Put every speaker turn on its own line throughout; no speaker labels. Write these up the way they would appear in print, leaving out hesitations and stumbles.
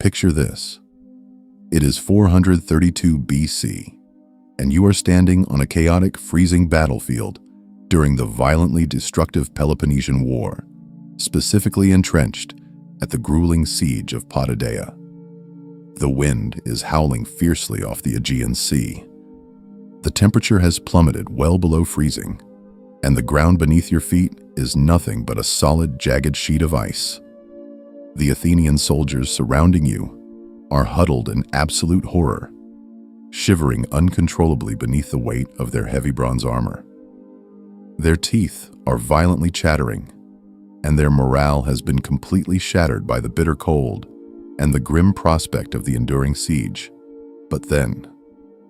Picture this. It is 432 BC, and you are standing on a chaotic, freezing battlefield during the violently destructive Peloponnesian War, specifically entrenched at the grueling siege of Potidaea. The wind is howling fiercely off the Aegean Sea. The temperature has plummeted well below freezing, and the ground beneath your feet is nothing but a solid, jagged sheet of ice. The Athenian soldiers surrounding you are huddled in absolute horror, shivering uncontrollably beneath the weight of their heavy bronze armor. Their teeth are violently chattering, and their morale has been completely shattered by the bitter cold and the grim prospect of the enduring siege. But then,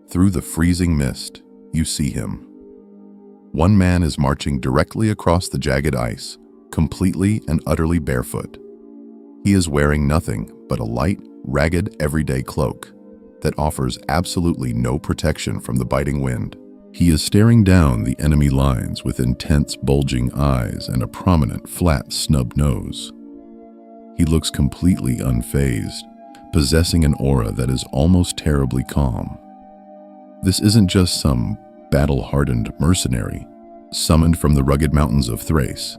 through the freezing mist, you see him. One man is marching directly across the jagged ice, completely and utterly barefoot. He is wearing nothing but a light, ragged, everyday cloak that offers absolutely no protection from the biting wind. He is staring down the enemy lines with intense, bulging eyes and a prominent, flat, snub nose. He looks completely unfazed, possessing an aura that is almost terribly calm. This isn't just some battle-hardened mercenary summoned from the rugged mountains of Thrace.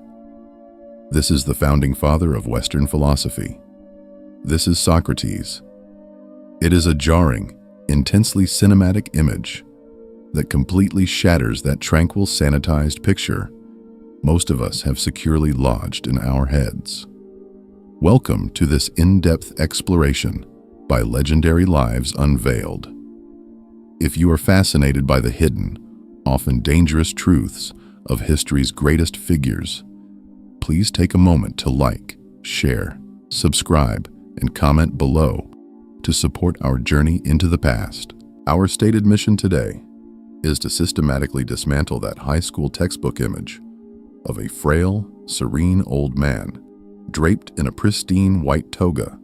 This is the founding father of Western philosophy. This is Socrates. It is a jarring, intensely cinematic image that completely shatters that tranquil, sanitized picture most of us have securely lodged in our heads. Welcome to this in-depth exploration by Legendary Lives Unveiled. If you are fascinated by the hidden, often dangerous truths of history's greatest figures, please take a moment to like, share, subscribe, and comment below to support our journey into the past. Our stated mission today is to systematically dismantle that high school textbook image of a frail, serene old man draped in a pristine white toga,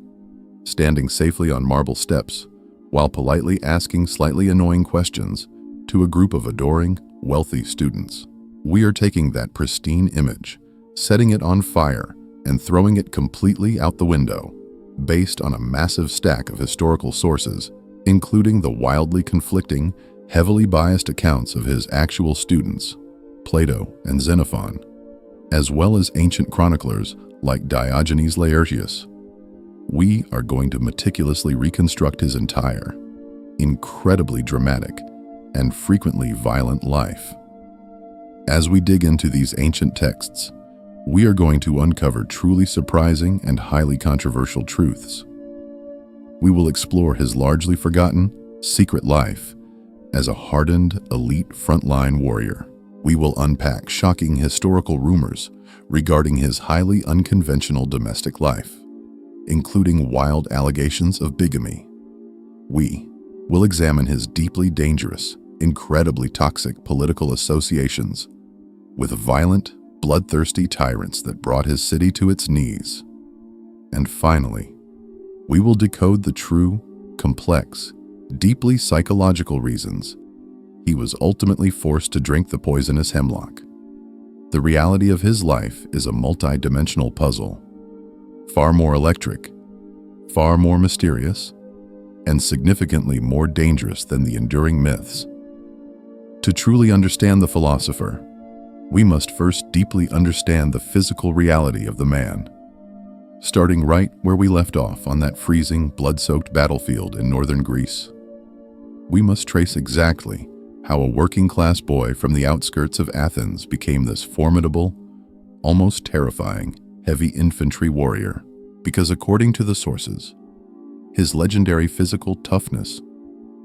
standing safely on marble steps while politely asking slightly annoying questions to a group of adoring, wealthy students. We are taking that pristine image, setting it on fire, and throwing it completely out the window, based on a massive stack of historical sources, including the wildly conflicting, heavily biased accounts of his actual students, Plato and Xenophon, as well as ancient chroniclers like Diogenes Laertius. We are going to meticulously reconstruct his entire, incredibly dramatic, and frequently violent life. As we dig into these ancient texts, we are going to uncover truly surprising and highly controversial truths. We will explore his largely forgotten, secret life as a hardened, elite frontline warrior. We will unpack shocking historical rumors regarding his highly unconventional domestic life, including wild allegations of bigamy. We will examine his deeply dangerous, incredibly toxic political associations with violent, bloodthirsty tyrants that brought his city to its knees. And finally, we will decode the true, complex, deeply psychological reasons he was ultimately forced to drink the poisonous hemlock. The reality of his life is a multi-dimensional puzzle, far more electric, far more mysterious, and significantly more dangerous than the enduring myths. To truly understand the philosopher, we must first deeply understand the physical reality of the man. Starting right where we left off on that freezing, blood-soaked battlefield in northern Greece, we must trace exactly how a working-class boy from the outskirts of Athens became this formidable, almost terrifying, heavy infantry warrior. Because according to the sources, his legendary physical toughness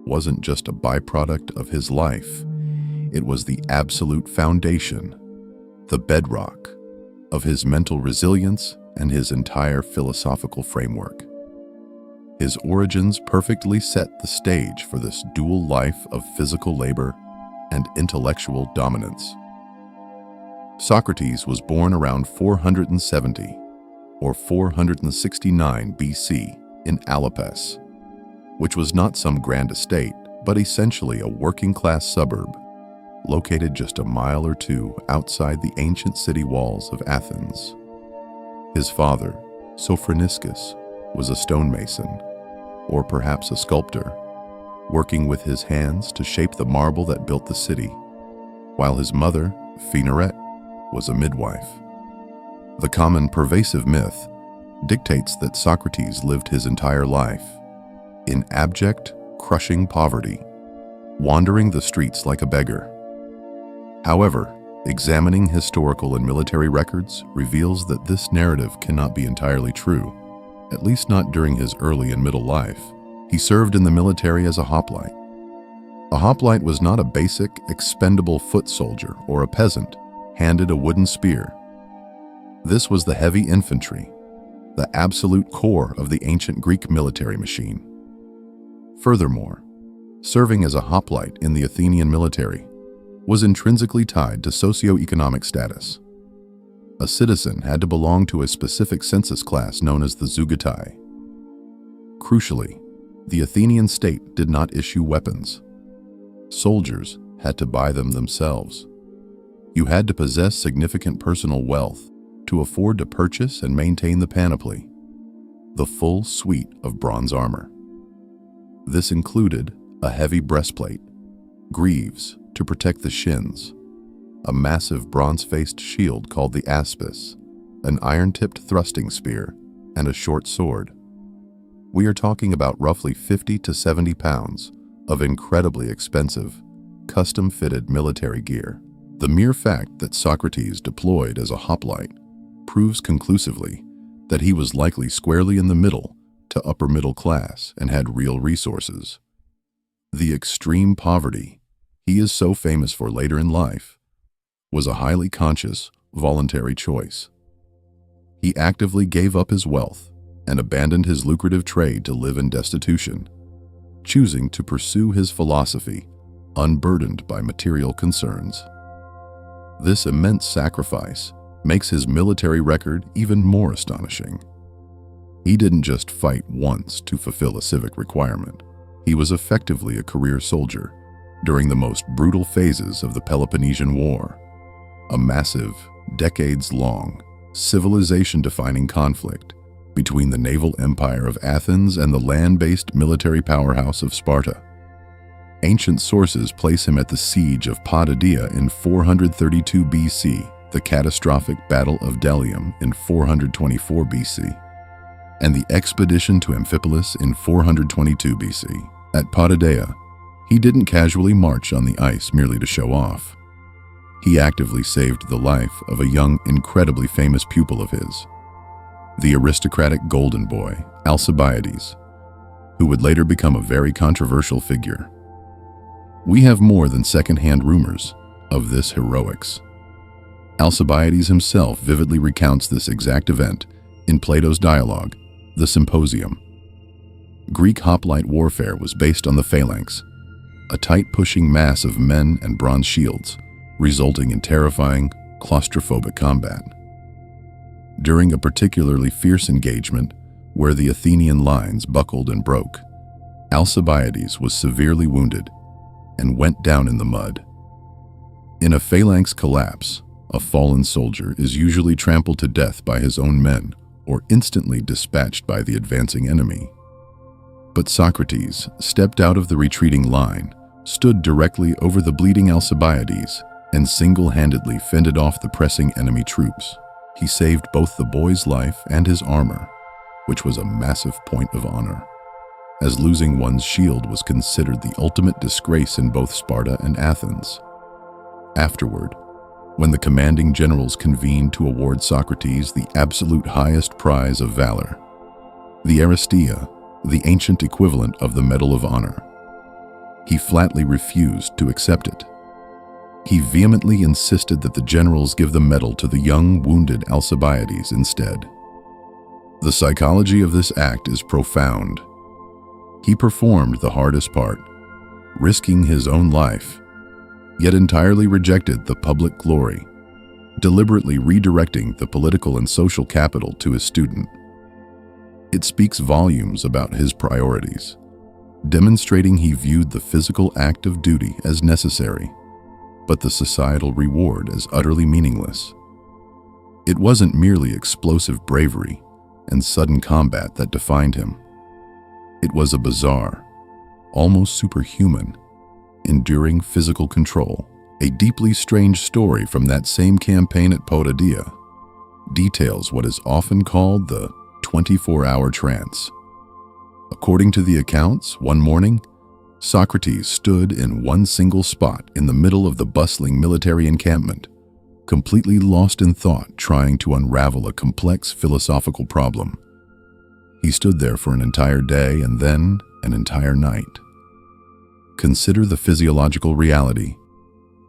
wasn't just a byproduct of his life. It was the absolute foundation, the bedrock, of his mental resilience and his entire philosophical framework. His origins perfectly set the stage for this dual life of physical labor and intellectual dominance. Socrates was born around 470 or 469 BC in Alapes, which was not some grand estate, but essentially a working-class suburb located just a mile or two outside the ancient city walls of Athens. His father, Sophroniskis, was a stonemason, or perhaps a sculptor, working with his hands to shape the marble that built the city, while his mother, Phanerette, was a midwife. The common pervasive myth dictates that Socrates lived his entire life in abject, crushing poverty, wandering the streets like a beggar. However, examining historical and military records reveals that this narrative cannot be entirely true, at least not during his early and middle life. He served in the military as a hoplite. A hoplite was not a basic, expendable foot soldier or a peasant handed a wooden spear. This was the heavy infantry, the absolute core of the ancient Greek military machine. Furthermore, serving as a hoplite in the Athenian military was intrinsically tied to socioeconomic status. A citizen had to belong to a specific census class known as the zeugatai. Crucially, the Athenian state did not issue weapons. Soldiers had to buy them themselves. You had to possess significant personal wealth to afford to purchase and maintain the panoply, the full suite of bronze armor. This included a heavy breastplate, greaves to protect the shins, a massive bronze-faced shield called the aspis, an iron-tipped thrusting spear, and a short sword. We are talking about roughly 50 to 70 pounds of incredibly expensive, custom-fitted military gear. The mere fact that Socrates deployed as a hoplite proves conclusively that he was likely squarely in the middle to upper middle class and had real resources. The extreme poverty he is so famous for later in life was a highly conscious, voluntary choice. He actively gave up his wealth and abandoned his lucrative trade to live in destitution, choosing to pursue his philosophy unburdened by material concerns. This immense sacrifice makes his military record even more astonishing. He didn't just fight once to fulfill a civic requirement. He was effectively a career soldier during the most brutal phases of the Peloponnesian War, a massive, decades-long, civilization-defining conflict between the naval empire of Athens and the land-based military powerhouse of Sparta. Ancient sources place him at the siege of Potidaea in 432 BC, the catastrophic Battle of Delium in 424 BC, and the expedition to Amphipolis in 422 BC. At Potidaea, he didn't casually march on the ice merely to show off. He actively saved the life of a young, incredibly famous pupil of his, the aristocratic golden boy, Alcibiades, who would later become a very controversial figure. We have more than second-hand rumors of this heroics. Alcibiades himself vividly recounts this exact event in Plato's dialogue, The Symposium. Greek hoplite warfare was based on the phalanx, a tight-pushing mass of men and bronze shields, resulting in terrifying, claustrophobic combat. During a particularly fierce engagement where the Athenian lines buckled and broke, Alcibiades was severely wounded and went down in the mud. In a phalanx collapse, a fallen soldier is usually trampled to death by his own men or instantly dispatched by the advancing enemy. But Socrates stepped out of the retreating line, stood directly over the bleeding Alcibiades, and single-handedly fended off the pressing enemy troops. He saved both the boy's life and his armor, which was a massive point of honor, as losing one's shield was considered the ultimate disgrace in both Sparta and Athens. Afterward, when the commanding generals convened to award Socrates the absolute highest prize of valor, the Aristia, the ancient equivalent of the Medal of Honor, he flatly refused to accept it. He vehemently insisted that the generals give the medal to the young, wounded Alcibiades instead. The psychology of this act is profound. He performed the hardest part, risking his own life, yet entirely rejected the public glory, deliberately redirecting the political and social capital to his student. It speaks volumes about his priorities, demonstrating he viewed the physical act of duty as necessary, but the societal reward as utterly meaningless. It wasn't merely explosive bravery and sudden combat that defined him. It was a bizarre, almost superhuman, enduring physical control. A deeply strange story from that same campaign at Potidaea details what is often called the 24-hour trance. According to the accounts, one morning, Socrates stood in one single spot in the middle of the bustling military encampment, completely lost in thought, trying to unravel a complex philosophical problem. He stood there for an entire day and then an entire night. Consider the physiological reality.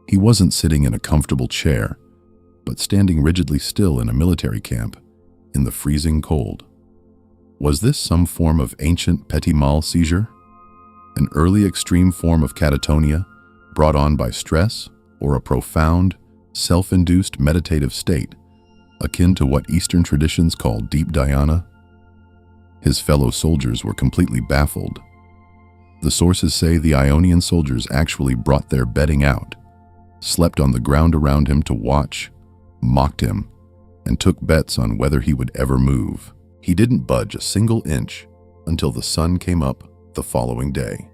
He wasn't sitting in a comfortable chair, but standing rigidly still in a military camp in the freezing cold. Was this some form of ancient petit mal seizure? An early extreme form of catatonia brought on by stress, or a profound, self-induced meditative state akin to what Eastern traditions call deep dhyana? His fellow soldiers were completely baffled. The sources say the Ionian soldiers actually brought their bedding out, slept on the ground around him to watch, mocked him, and took bets on whether he would ever move. He didn't budge a single inch until the sun came up the following day,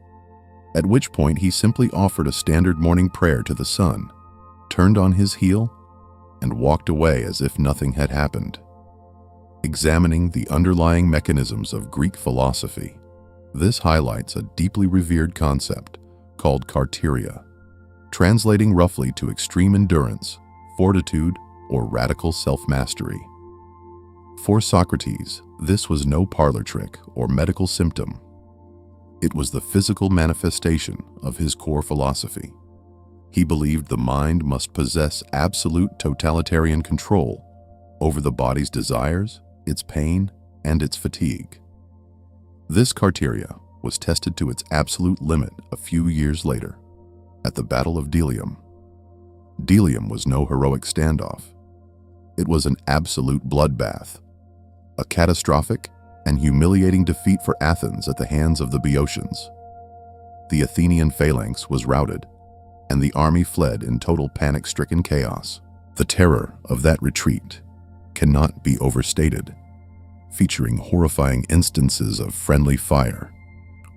at which point he simply offered a standard morning prayer to the sun, turned on his heel, and walked away as if nothing had happened. Examining the underlying mechanisms of Greek philosophy, this highlights a deeply revered concept called karteria, translating roughly to extreme endurance, fortitude, or radical self-mastery. For Socrates, this was no parlor trick or medical symptom. It was the physical manifestation of his core philosophy. He believed the mind must possess absolute totalitarian control over the body's desires, its pain, and its fatigue. This karteria was tested to its absolute limit a few years later, at the Battle of Delium. Delium was no heroic standoff. It was an absolute bloodbath, a catastrophic and humiliating defeat for Athens at the hands of the Boeotians. The Athenian phalanx was routed, and the army fled in total panic-stricken chaos. The terror of that retreat cannot be overstated, featuring horrifying instances of friendly fire,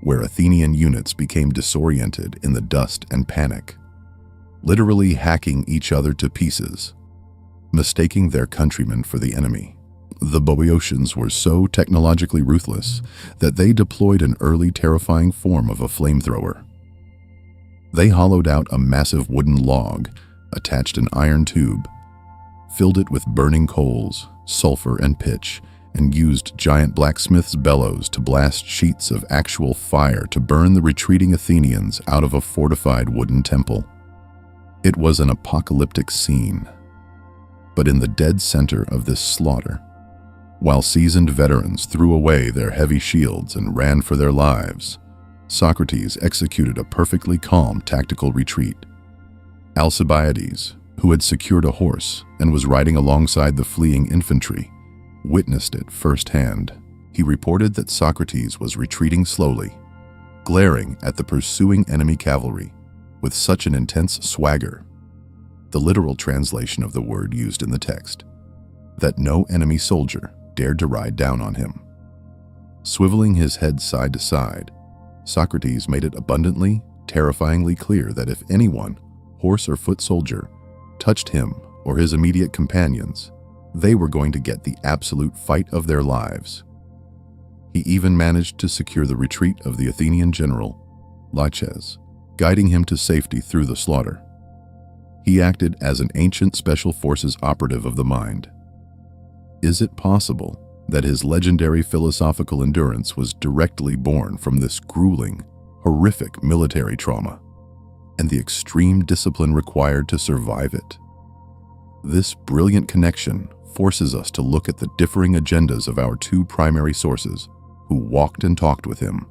where Athenian units became disoriented in the dust and panic, literally hacking each other to pieces, mistaking their countrymen for the enemy. The Boeotians were so technologically ruthless that they deployed an early terrifying form of a flamethrower. They hollowed out a massive wooden log, attached an iron tube, filled it with burning coals, sulfur, and pitch, and used giant blacksmith's bellows to blast sheets of actual fire to burn the retreating Athenians out of a fortified wooden temple. It was an apocalyptic scene. But in the dead center of this slaughter, while seasoned veterans threw away their heavy shields and ran for their lives, Socrates executed a perfectly calm tactical retreat. Alcibiades, who had secured a horse and was riding alongside the fleeing infantry, witnessed it firsthand. He reported that Socrates was retreating slowly, glaring at the pursuing enemy cavalry with such an intense swagger, the literal translation of the word used in the text, that no enemy soldier dared to ride down on him. Swiveling his head side to side, Socrates made it abundantly, terrifyingly clear that if anyone, horse or foot soldier, touched him or his immediate companions, they were going to get the absolute fight of their lives. He even managed to secure the retreat of the Athenian general, Laches, guiding him to safety through the slaughter. He acted as an ancient special forces operative of the mind. Is it possible that his legendary philosophical endurance was directly born from this grueling, horrific military trauma, and the extreme discipline required to survive it? This brilliant connection forces us to look at the differing agendas of our two primary sources who walked and talked with him,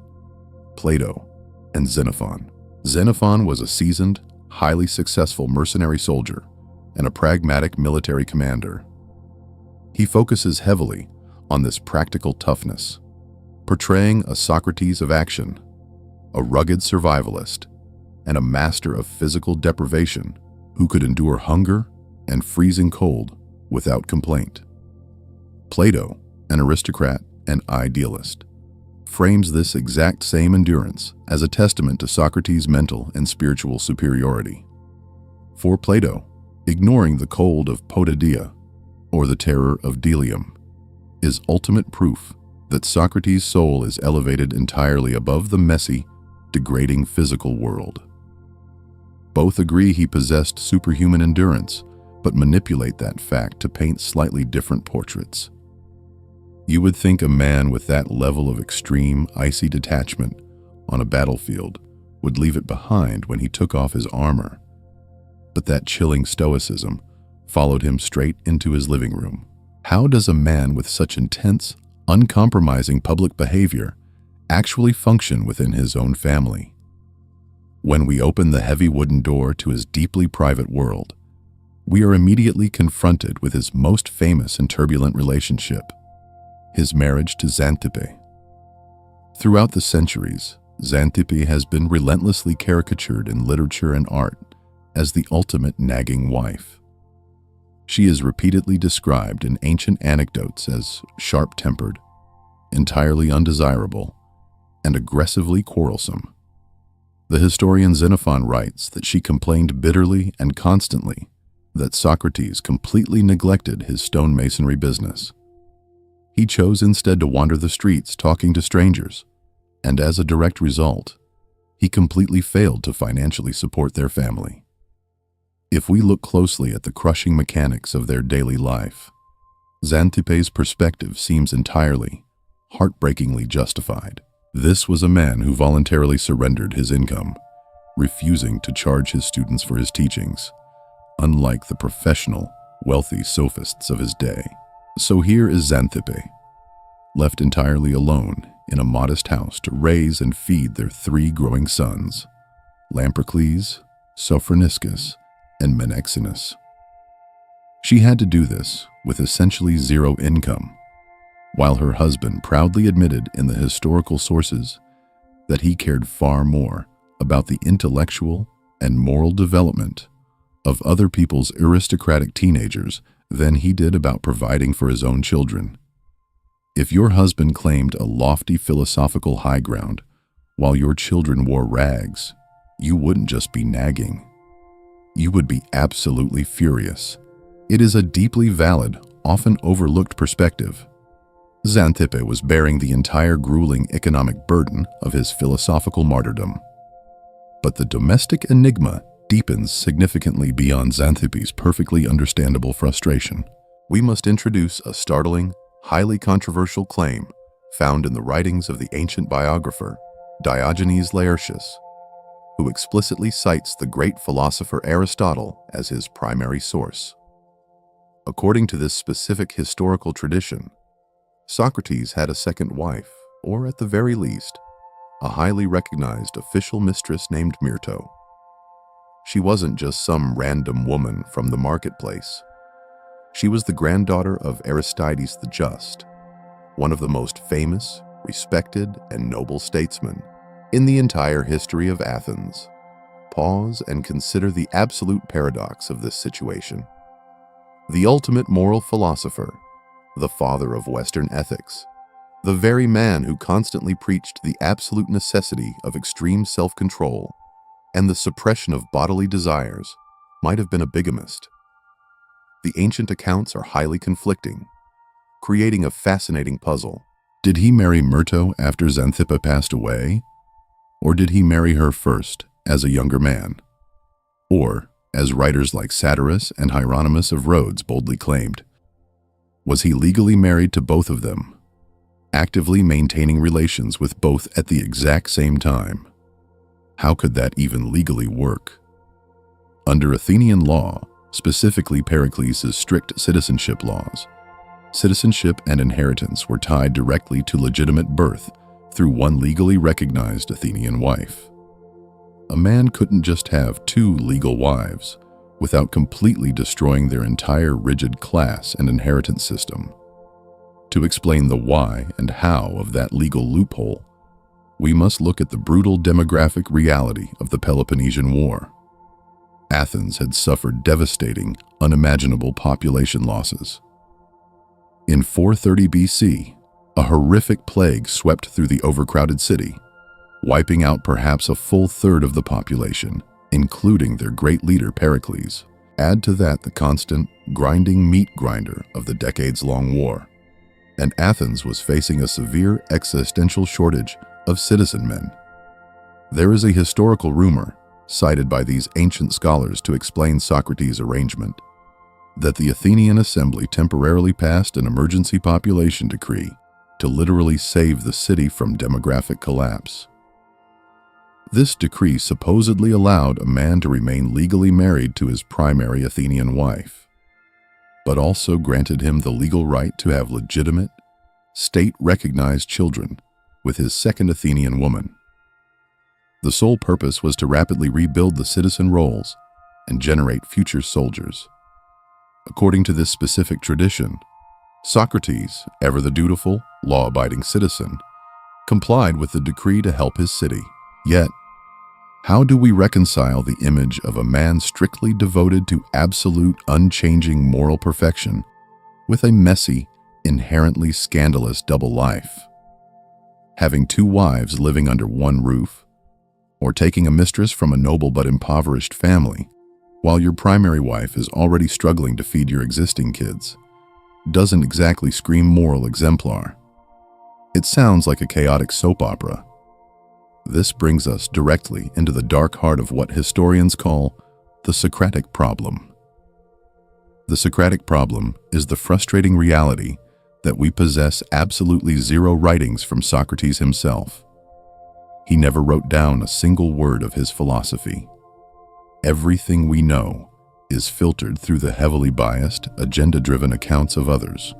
Plato and Xenophon. Xenophon was a seasoned, highly successful mercenary soldier and a pragmatic military commander. He focuses heavily on this practical toughness, portraying a Socrates of action, a rugged survivalist, and a master of physical deprivation who could endure hunger and freezing cold without complaint. Plato, an aristocrat and idealist, frames this exact same endurance as a testament to Socrates' mental and spiritual superiority. For Plato, ignoring the cold of Potidaea, or the terror of Delium, is ultimate proof that Socrates' soul is elevated entirely above the messy, degrading physical world. Both agree he possessed superhuman endurance, but manipulate that fact to paint slightly different portraits. You would think a man with that level of extreme, icy detachment on a battlefield would leave it behind when he took off his armor, but that chilling stoicism followed him straight into his living room. How does a man with such intense, uncompromising public behavior actually function within his own family? When we open the heavy wooden door to his deeply private world, we are immediately confronted with his most famous and turbulent relationship, his marriage to Xanthippe. Throughout the centuries, Xanthippe has been relentlessly caricatured in literature and art as the ultimate nagging wife. She is repeatedly described in ancient anecdotes as sharp-tempered, entirely undesirable, and aggressively quarrelsome. The historian Xenophon writes that she complained bitterly and constantly that Socrates completely neglected his stonemasonry business. He chose instead to wander the streets talking to strangers, and as a direct result, he completely failed to financially support their family. If we look closely at the crushing mechanics of their daily life, Xanthippe's perspective seems entirely, heartbreakingly justified. This was a man who voluntarily surrendered his income, refusing to charge his students for his teachings, unlike the professional, wealthy sophists of his day. So here is Xanthippe, left entirely alone in a modest house to raise and feed their 3 growing sons, Lamprocles, Sophroniscus, and Menexenus. She had to do this with essentially zero income, while her husband proudly admitted in the historical sources that he cared far more about the intellectual and moral development of other people's aristocratic teenagers than he did about providing for his own children. If your husband claimed a lofty philosophical high ground while your children wore rags, you wouldn't just be nagging. You would be absolutely furious. It is a deeply valid, often overlooked perspective. Xanthippe was bearing the entire grueling economic burden of his philosophical martyrdom. But the domestic enigma deepens significantly beyond Xanthippe's perfectly understandable frustration. We must introduce a startling, highly controversial claim found in the writings of the ancient biographer Diogenes Laertius, who explicitly cites the great philosopher Aristotle as his primary source. According to this specific historical tradition, Socrates had a second wife, or at the very least, a highly recognized official mistress named Myrto. She wasn't just some random woman from the marketplace. She was the granddaughter of Aristides the Just, one of the most famous, respected, and noble statesmen in the entire history of Athens. Pause and consider the absolute paradox of this situation. The ultimate moral philosopher, the father of Western ethics, the very man who constantly preached the absolute necessity of extreme self-control and the suppression of bodily desires, might have been a bigamist. The ancient accounts are highly conflicting, creating a fascinating puzzle. Did he marry Myrto after Xanthippe passed away? Or did he marry her first as a younger man? Or, as writers like Satyrus and Hieronymus of Rhodes boldly claimed, was he legally married to both of them, actively maintaining relations with both at the exact same time? How could that even legally work? Under Athenian law, specifically Pericles' strict citizenship laws, citizenship and inheritance were tied directly to legitimate birth through one legally recognized Athenian wife. A man couldn't just have 2 legal wives without completely destroying their entire rigid class and inheritance system. To explain the why and how of that legal loophole, we must look at the brutal demographic reality of the Peloponnesian War. Athens had suffered devastating, unimaginable population losses. In 430 BC, A horrific plague swept through the overcrowded city, wiping out perhaps a full third of the population, including their great leader Pericles. Add to that the constant, grinding meat grinder of the decades-long war, and Athens was facing a severe existential shortage of citizen men. There is a historical rumor, cited by these ancient scholars to explain Socrates' arrangement, that the Athenian assembly temporarily passed an emergency population decree to literally save the city from demographic collapse. This decree supposedly allowed a man to remain legally married to his primary Athenian wife, but also granted him the legal right to have legitimate, state-recognized children with his second Athenian woman. The sole purpose was to rapidly rebuild the citizen rolls and generate future soldiers. According to this specific tradition, Socrates, ever the dutiful, law-abiding citizen, complied with the decree to help his city. Yet, how do we reconcile the image of a man strictly devoted to absolute, unchanging moral perfection with a messy, inherently scandalous double life? Having two wives living under one roof, or taking a mistress from a noble but impoverished family, while your primary wife is already struggling to feed your existing kids, doesn't exactly scream moral exemplar. It sounds like a chaotic soap opera. This brings us directly into the dark heart of what historians call the Socratic problem. The Socratic problem is the frustrating reality that we possess absolutely zero writings from Socrates himself. He never wrote down a single word of his philosophy. Everything we know is filtered through the heavily biased, agenda-driven accounts of others.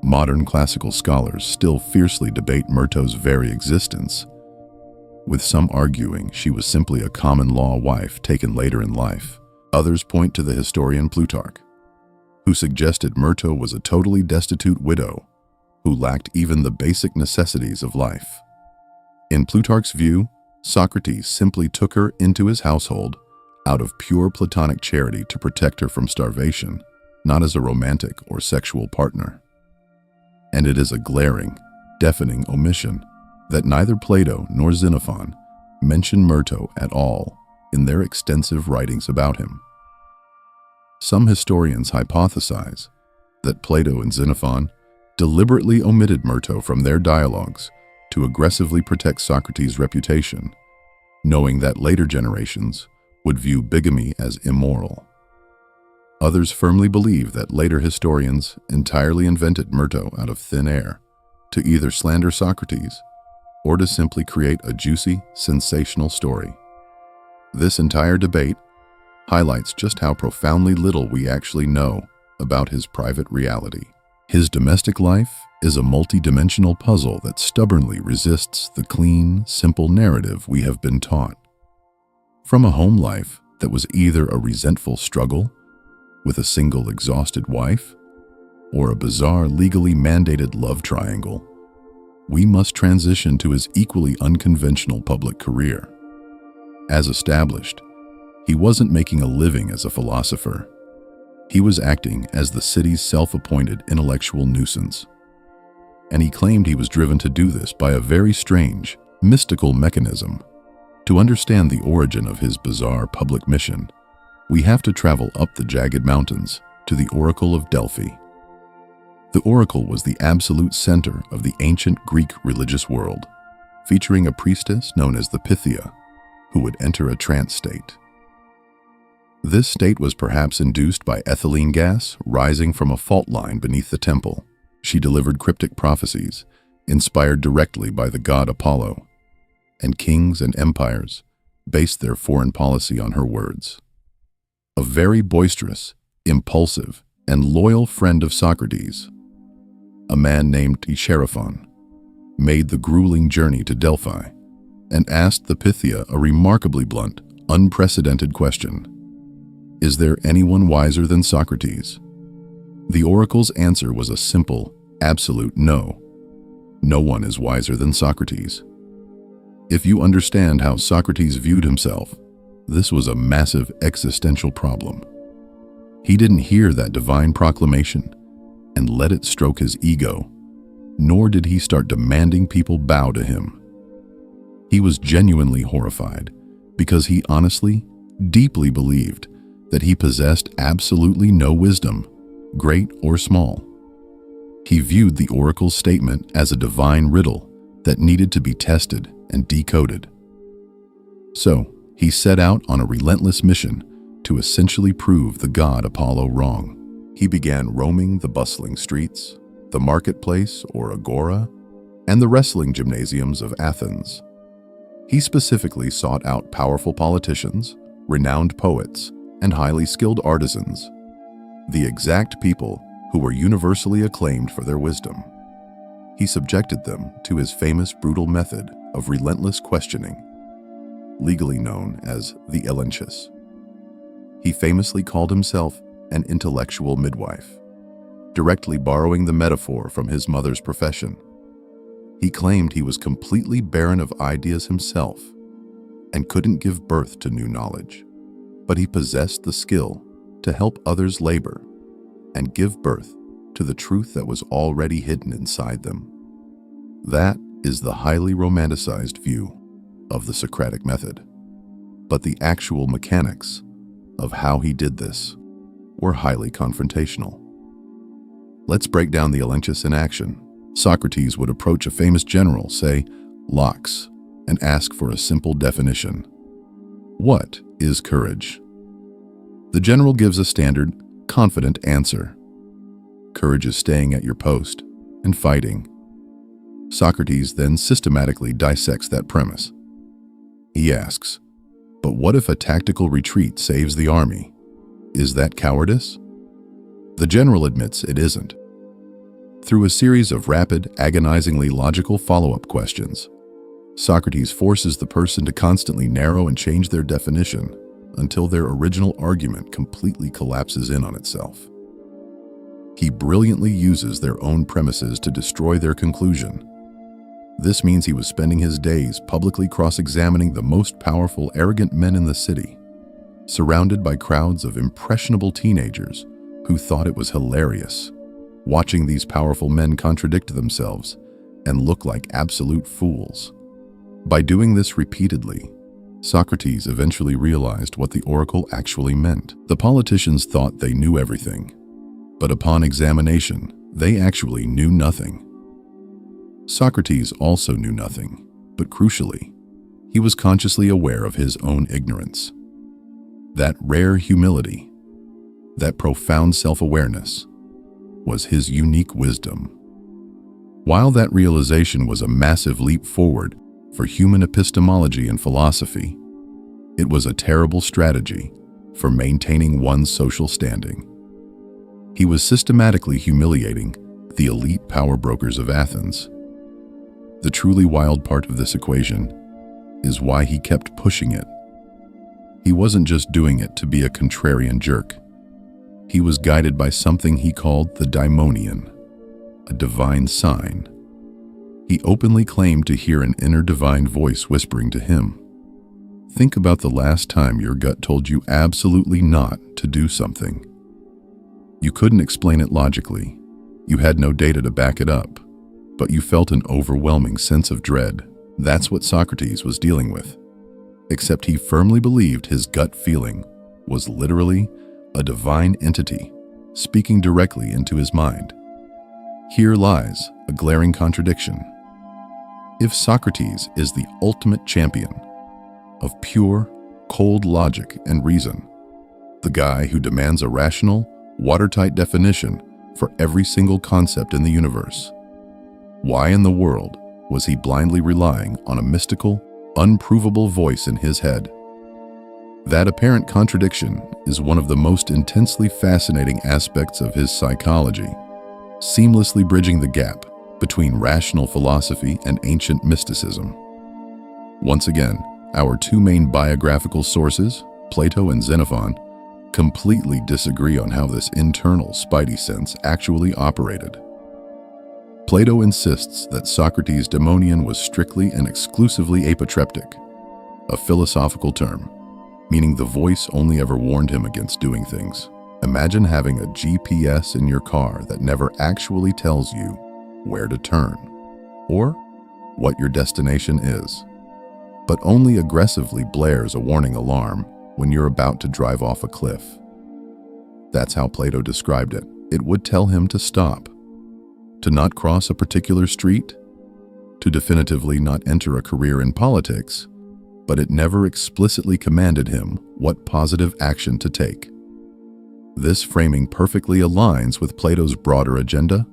Modern classical scholars still fiercely debate Myrto's very existence, with some arguing she was simply a common-law wife taken later in life. Others point to the historian Plutarch, who suggested Myrto was a totally destitute widow who lacked even the basic necessities of life. In Plutarch's view, Socrates simply took her into his household out of pure platonic charity to protect her from starvation, not as a romantic or sexual partner. And it is a glaring, deafening omission that neither Plato nor Xenophon mention Myrto at all in their extensive writings about him. Some historians hypothesize that Plato and Xenophon deliberately omitted Myrto from their dialogues to aggressively protect Socrates' reputation, knowing that later generations would view bigamy as immoral. Others firmly believe that later historians entirely invented Myrto out of thin air to either slander Socrates or to simply create a juicy, sensational story. This entire debate highlights just how profoundly little we actually know about his private reality. His domestic life is a multi-dimensional puzzle that stubbornly resists the clean, simple narrative we have been taught. From a home life that was either a resentful struggle with a single exhausted wife or a bizarre legally mandated love triangle, we must transition to his equally unconventional public career. As established, he wasn't making a living as a philosopher. He was acting as the city's self-appointed intellectual nuisance. And he claimed he was driven to do this by a very strange, mystical mechanism. To understand the origin of his bizarre public mission, we have to travel up the jagged mountains to the Oracle of Delphi. The Oracle was the absolute center of the ancient Greek religious world, featuring a priestess known as the Pythia, who would enter a trance state. This state was perhaps induced by ethylene gas rising from a fault line beneath the temple. She delivered cryptic prophecies, inspired directly by the god Apollo, and kings and empires based their foreign policy on her words. A very boisterous, impulsive, and loyal friend of Socrates, a man named Echerephon, made the grueling journey to Delphi and asked the Pythia a remarkably blunt, unprecedented question. Is there anyone wiser than Socrates? The oracle's answer was a simple, absolute no. No one is wiser than Socrates. If you understand how Socrates viewed himself, this was a massive existential problem. He didn't hear that divine proclamation and let it stroke his ego, nor did he start demanding people bow to him. He was genuinely horrified because he honestly, deeply believed that he possessed absolutely no wisdom, great or small. He viewed the oracle's statement as a divine riddle that needed to be tested and decoded. So, he set out on a relentless mission to essentially prove the god Apollo wrong. He began roaming the bustling streets, the marketplace or agora, and the wrestling gymnasiums of Athens. He specifically sought out powerful politicians, renowned poets, and highly skilled artisans, the exact people who were universally acclaimed for their wisdom. He subjected them to his famous brutal method of relentless questioning, legally known as the elenchus. He famously called himself an intellectual midwife, directly borrowing the metaphor from his mother's profession. He claimed he was completely barren of ideas himself and couldn't give birth to new knowledge, but he possessed the skill to help others labor and give birth to the truth that was already hidden inside them. That is the highly romanticized view of the Socratic method. But the actual mechanics of how he did this were highly confrontational. Let's break down the elenchus in action. Socrates would approach a famous general, say, Lox, and ask for a simple definition. What is courage? The general gives a standard, confident answer. Courage is staying at your post and fighting. Socrates then systematically dissects that premise. He asks, but what if a tactical retreat saves the army? Is that cowardice? The general admits it isn't. Through a series of rapid, agonizingly logical follow-up questions, Socrates forces the person to constantly narrow and change their definition until their original argument completely collapses in on itself. He brilliantly uses their own premises to destroy their conclusion. This means he was spending his days publicly cross-examining the most powerful, arrogant men in the city, surrounded by crowds of impressionable teenagers who thought it was hilarious, watching these powerful men contradict themselves and look like absolute fools. By doing this repeatedly, Socrates eventually realized what the oracle actually meant. The politicians thought they knew everything, but upon examination, they actually knew nothing. Socrates also knew nothing, but crucially, he was consciously aware of his own ignorance. That rare humility, that profound self-awareness, was his unique wisdom. While that realization was a massive leap forward for human epistemology and philosophy, it was a terrible strategy for maintaining one's social standing. He was systematically humiliating the elite power brokers of Athens. The truly wild part of this equation is why he kept pushing it. He wasn't just doing it to be a contrarian jerk. He was guided by something he called the daimonion, a divine sign. He openly claimed to hear an inner divine voice whispering to him. Think about the last time your gut told you absolutely not to do something. You couldn't explain it logically. You had no data to back it up, but you felt an overwhelming sense of dread. That's what Socrates was dealing with. Except he firmly believed his gut feeling was literally a divine entity speaking directly into his mind. Here lies a glaring contradiction. If Socrates is the ultimate champion of pure, cold logic and reason, the guy who demands a rational, watertight definition for every single concept in the universe, why in the world was he blindly relying on a mystical, unprovable voice in his head? That apparent contradiction is one of the most intensely fascinating aspects of his psychology, seamlessly bridging the gap between rational philosophy and ancient mysticism. Once again, our two main biographical sources, Plato and Xenophon, completely disagree on how this internal spidey sense actually operated. Plato insists that Socrates' daimonion was strictly and exclusively apotreptic, a philosophical term, meaning the voice only ever warned him against doing things. Imagine having a GPS in your car that never actually tells you where to turn, or what your destination is, but only aggressively blares a warning alarm when you're about to drive off a cliff. That's how Plato described it. It would tell him to stop, to not cross a particular street, to definitively not enter a career in politics, but it never explicitly commanded him what positive action to take. This framing perfectly aligns with Plato's broader agenda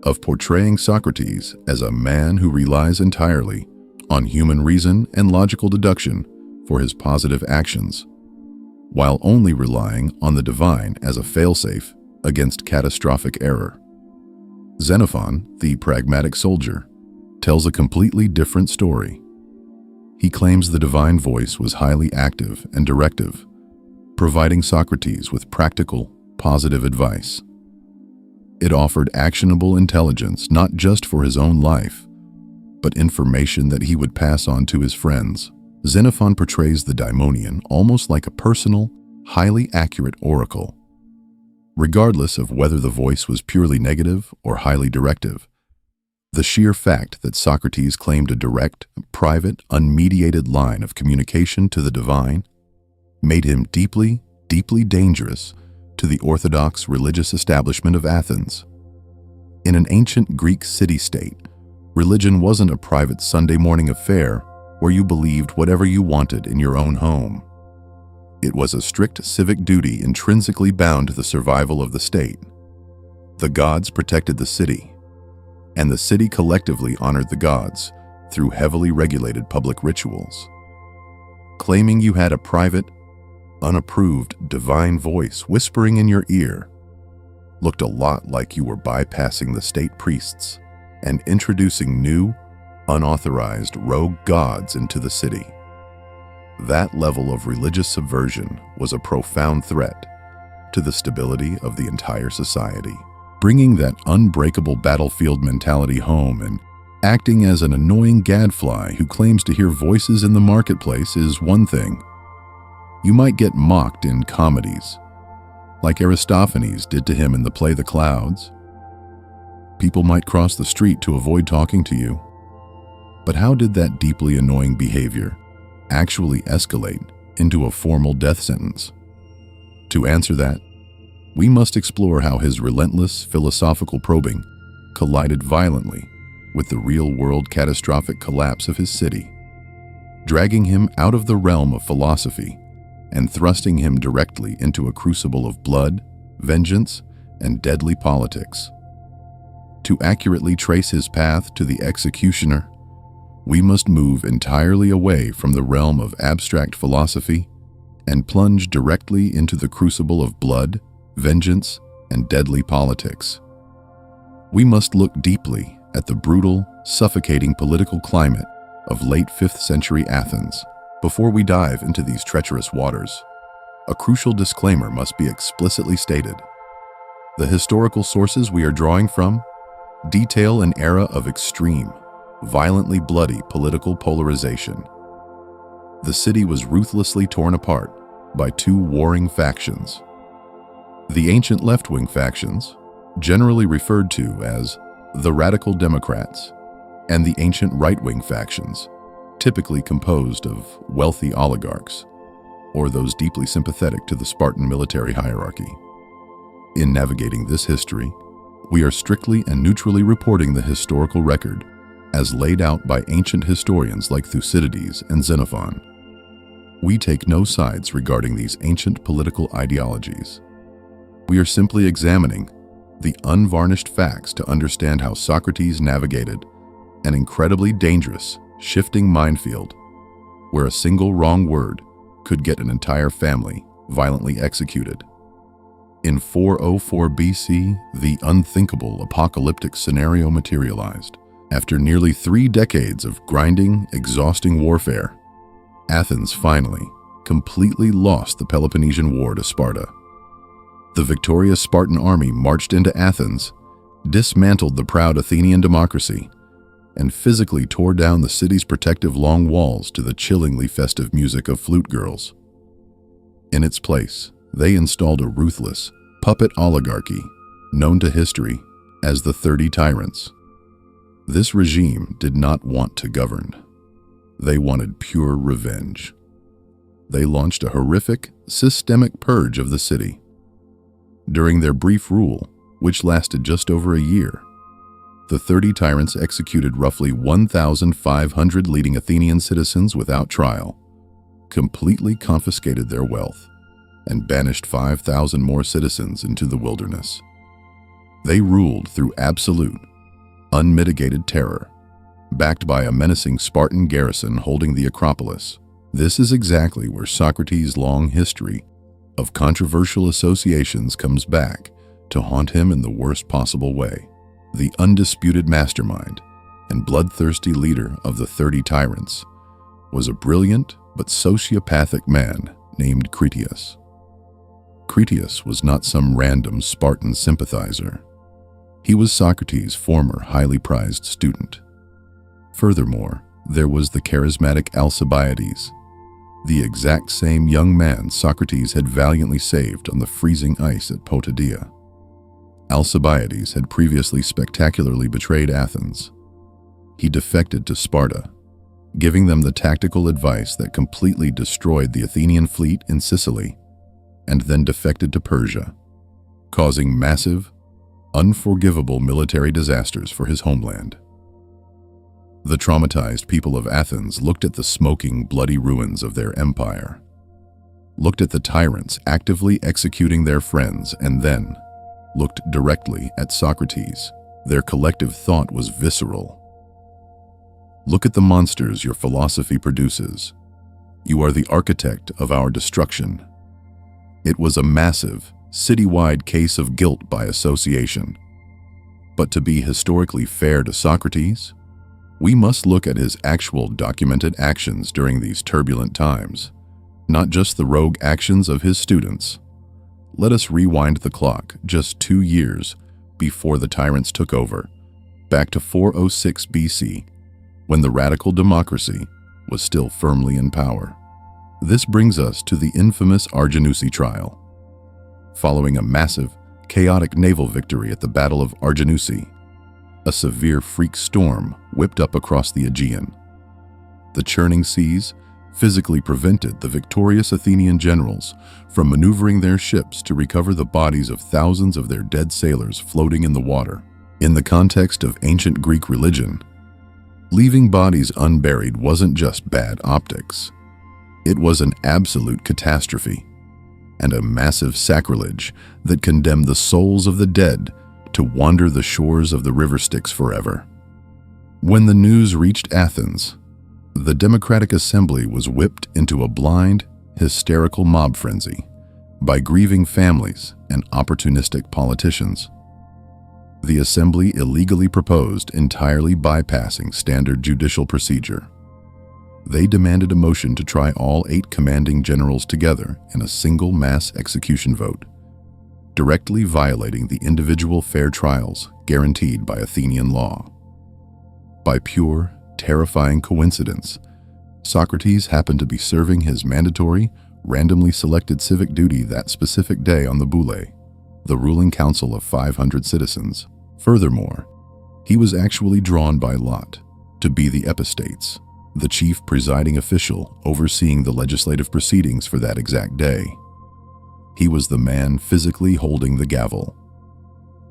of portraying Socrates as a man who relies entirely on human reason and logical deduction for his positive actions, while only relying on the divine as a failsafe against catastrophic error. Xenophon, the pragmatic soldier, tells a completely different story. He claims the divine voice was highly active and directive, providing Socrates with practical, positive advice. It offered actionable intelligence not just for his own life, but information that he would pass on to his friends. Xenophon portrays the daimonion almost like a personal, highly accurate oracle. Regardless of whether the voice was purely negative or highly directive, the sheer fact that Socrates claimed a direct, private, unmediated line of communication to the divine made him deeply, deeply dangerous to the orthodox religious establishment of Athens. In an ancient Greek city-state, religion wasn't a private Sunday morning affair where you believed whatever you wanted in your own home. It was a strict civic duty intrinsically bound to the survival of the state. The gods protected the city, and the city collectively honored the gods through heavily regulated public rituals. Claiming you had a private, unapproved divine voice whispering in your ear looked a lot like you were bypassing the state priests and introducing new, unauthorized rogue gods into the city. That level of religious subversion was a profound threat to the stability of the entire society. Bringing that unbreakable battlefield mentality home and acting as an annoying gadfly who claims to hear voices in the marketplace is one thing. You might get mocked in comedies, like Aristophanes did to him in the play The Clouds. People might cross the street to avoid talking to you. But how did that deeply annoying behavior actually escalate into a formal death sentence? To answer that, we must explore how his relentless philosophical probing collided violently with the real-world catastrophic collapse of his city, dragging him out of the realm of philosophy and thrusting him directly into a crucible of blood, vengeance, and deadly politics. To accurately trace his path to the executioner, we must move entirely away from the realm of abstract philosophy and plunge directly into the crucible of blood, vengeance, and deadly politics. We must look deeply at the brutal, suffocating political climate of late 5th century Athens. Before we dive into these treacherous waters, a crucial disclaimer must be explicitly stated. The historical sources we are drawing from detail an era of extreme, violently bloody political polarization. The city was ruthlessly torn apart by two warring factions. The ancient left-wing factions, generally referred to as the Radical Democrats, and the ancient right-wing factions, typically composed of wealthy oligarchs, or those deeply sympathetic to the Spartan military hierarchy. In navigating this history, we are strictly and neutrally reporting the historical record as laid out by ancient historians like Thucydides and Xenophon. We take no sides regarding these ancient political ideologies. We are simply examining the unvarnished facts to understand how Socrates navigated an incredibly dangerous, shifting minefield where a single wrong word could get an entire family violently executed. In 404 BC, the unthinkable apocalyptic scenario materialized. After nearly 3 decades of grinding, exhausting warfare, Athens finally, completely lost the Peloponnesian War to Sparta. The victorious Spartan army marched into Athens, dismantled the proud Athenian democracy, and physically tore down the city's protective long walls to the chillingly festive music of flute girls. In its place, they installed a ruthless, puppet oligarchy known to history as the 30 Tyrants. This regime did not want to govern. They wanted pure revenge. They launched a horrific, systemic purge of the city. During their brief rule, which lasted just over a year, the 30 tyrants executed roughly 1,500 leading Athenian citizens without trial, completely confiscated their wealth, and banished 5,000 more citizens into the wilderness. They ruled through absolute, unmitigated terror, backed by a menacing Spartan garrison holding the Acropolis. This is exactly where Socrates' long history of controversial associations comes back to haunt him in the worst possible way. The undisputed mastermind and bloodthirsty leader of the 30 tyrants was a brilliant but sociopathic man named Critias. Critias was not some random Spartan sympathizer. He was Socrates' former highly prized student. Furthermore, there was the charismatic Alcibiades, the exact same young man Socrates had valiantly saved on the freezing ice at Potidaea. Alcibiades had previously spectacularly betrayed Athens. He defected to Sparta, giving them the tactical advice that completely destroyed the Athenian fleet in Sicily, and then defected to Persia, causing massive, unforgivable military disasters for his homeland. The traumatized people of Athens looked at the smoking, bloody ruins of their empire, looked at the tyrants actively executing their friends, and then looked directly at Socrates. Their collective thought was visceral. Look at the monsters your philosophy produces. You are the architect of our destruction. It was a massive, citywide case of guilt by association. But to be historically fair to Socrates, we must look at his actual documented actions during these turbulent times, not just the rogue actions of his students. Let us rewind the clock just 2 years before the tyrants took over, back to 406 BC, when the radical democracy was still firmly in power. This brings us to the infamous Arginusi trial. Following a massive, chaotic naval victory at the Battle of Arginusi, a severe freak storm whipped up across the Aegean. The churning seas physically prevented the victorious Athenian generals from maneuvering their ships to recover the bodies of thousands of their dead sailors floating in the water. In the context of ancient Greek religion, leaving bodies unburied wasn't just bad optics. It was an absolute catastrophe and a massive sacrilege that condemned the souls of the dead to wander the shores of the river Styx forever. When the news reached Athens, the Democratic Assembly was whipped into a blind, hysterical mob frenzy by grieving families and opportunistic politicians. The Assembly illegally proposed entirely bypassing standard judicial procedure. They demanded a motion to try all 8 commanding generals together in a single mass execution vote, directly violating the individual fair trials guaranteed by Athenian law. By pure, terrifying coincidence, Socrates happened to be serving his mandatory, randomly selected civic duty that specific day on the Boule, the ruling council of 500 citizens. Furthermore, he was actually drawn by lot to be the epistates, the chief presiding official overseeing the legislative proceedings for that exact day. He was the man physically holding the gavel,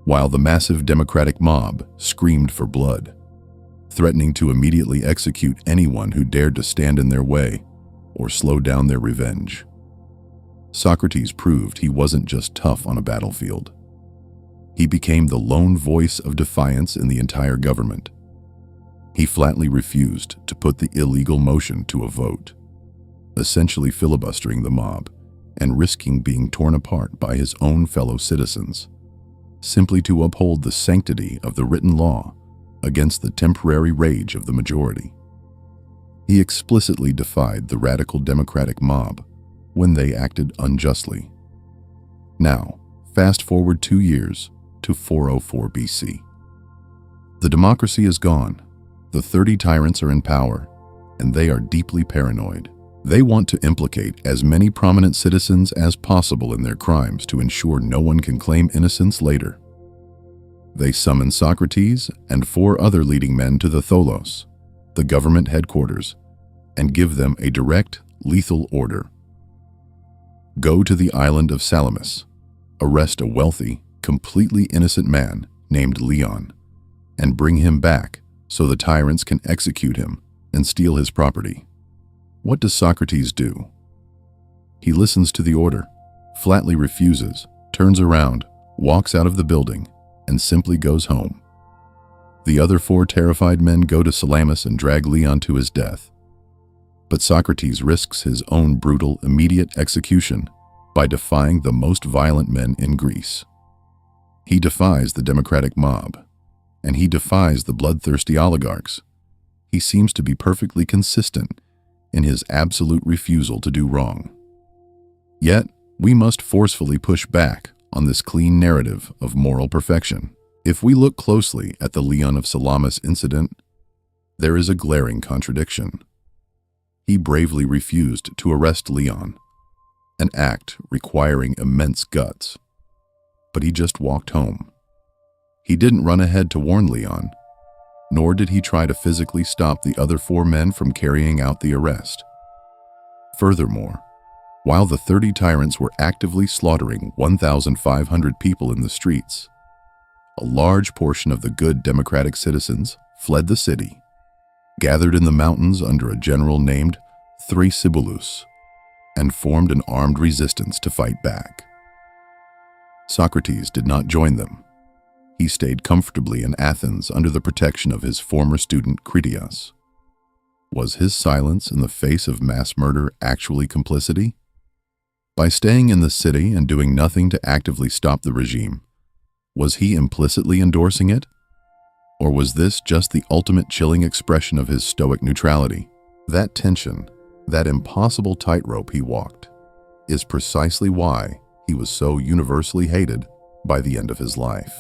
while the massive democratic mob screamed for blood, threatening to immediately execute anyone who dared to stand in their way or slow down their revenge. Socrates proved he wasn't just tough on a battlefield. He became the lone voice of defiance in the entire government. He flatly refused to put the illegal motion to a vote, essentially filibustering the mob and risking being torn apart by his own fellow citizens, simply to uphold the sanctity of the written law against the temporary rage of the majority. He explicitly defied the radical democratic mob when they acted unjustly. Now, fast forward 2 years to 404 BC. The democracy is gone. The 30 tyrants are in power, and they are deeply paranoid. They want to implicate as many prominent citizens as possible in their crimes to ensure no one can claim innocence later. They summon Socrates and 4 other leading men to the tholos, the government headquarters, and give them a direct, lethal order. Go to the island of Salamis, arrest a wealthy, completely innocent man named Leon, and bring him back so the tyrants can execute him and steal his property. What does Socrates do? He listens to the order, flatly refuses, turns around, walks out of the building, and simply goes home. The other 4 terrified men go to Salamis and drag Leon to his death. But Socrates risks his own brutal, immediate execution by defying the most violent men in Greece. He defies the democratic mob, and he defies the bloodthirsty oligarchs. He seems to be perfectly consistent in his absolute refusal to do wrong. Yet, we must forcefully push back on this clean narrative of moral perfection. If we look closely at the Leon of Salamis incident, there is a glaring contradiction. He bravely refused to arrest Leon, an act requiring immense guts. But he just walked home. He didn't run ahead to warn Leon, nor did he try to physically stop the other 4 men from carrying out the arrest. Furthermore, while the 30 tyrants were actively slaughtering 1,500 people in the streets, a large portion of the good democratic citizens fled the city, gathered in the mountains under a general named Thrasybulus, and formed an armed resistance to fight back. Socrates did not join them. He stayed comfortably in Athens under the protection of his former student Critias. Was his silence in the face of mass murder actually complicity? By staying in the city and doing nothing to actively stop the regime, was he implicitly endorsing it? Or was this just the ultimate chilling expression of his stoic neutrality? That tension, that impossible tightrope he walked, is precisely why he was so universally hated by the end of his life.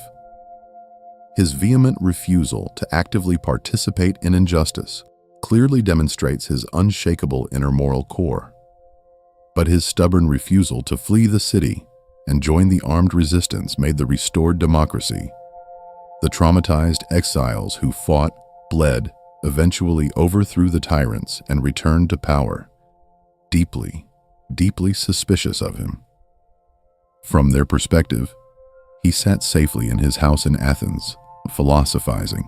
His vehement refusal to actively participate in injustice clearly demonstrates his unshakable inner moral core. But his stubborn refusal to flee the city and join the armed resistance made the restored democracy. The traumatized exiles who fought, bled, eventually overthrew the tyrants and returned to power, deeply, deeply suspicious of him. From their perspective, he sat safely in his house in Athens, philosophizing,